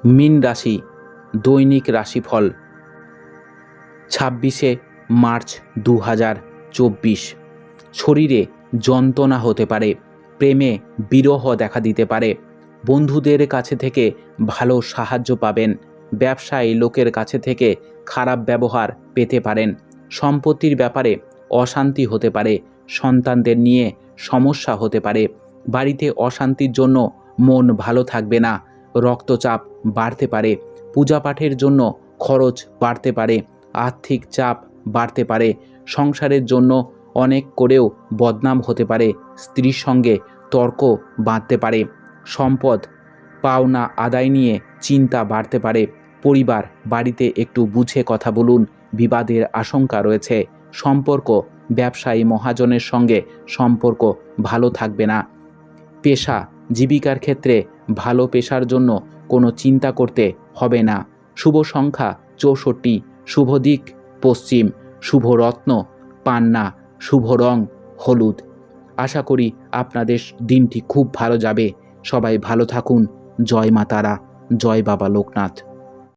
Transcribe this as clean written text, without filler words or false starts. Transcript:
মীন রাশি দৈনিক রাশিফল 26শে মার্চ 2024। শরীরে যন্ত্রণা হতে পারে, প্রেমে বিরহ দেখা দিতে পারে, বন্ধুদের কাছে থেকে ভালো সাহায্য পাবেন, ব্যবসায়ী লোকের কাছে থেকে খারাপ ব্যবহার পেতে পারেন, সম্পত্তির ব্যাপারে অশান্তি হতে পারে, সন্তানদের নিয়ে সমস্যা হতে পারে, বাড়িতে অশান্তির জন্য মন ভালো থাকবে না, রক্তচাপ বাড়তে পারে, পূজাপাঠের জন্য খরচ বাড়তে পারে, আর্থিক চাপ বাড়তে পারে, সংসারের জন্য অনেক করেও বদনাম হতে পারে, স্ত্রীর সঙ্গে তর্ক বাঁধতে পারে, সম্পদ পাওনা আদায় নিয়ে চিন্তা বাড়তে পারে, পরিবার বাড়িতে একটু বুঝে কথা বলুন, বিবাদের আশঙ্কা রয়েছে, সম্পর্ক ব্যবসায়ী মহাজনের সঙ্গে সম্পর্ক ভালো থাকবে না, পেশা জীবিকার ক্ষেত্রে ভালো পেশার জন্য কোনো চিন্তা করতে হবে না, শুভ সংখ্যা 64, শুভ দিক পশ্চিম, শুভ রত্ন পান্না, শুভ রং হলুদ। আশা করি আপনাদের দিনটি খুব ভালো যাবে। সবাই ভালো থাকুন। জয় মা তারা, জয় বাবা লোকনাথ।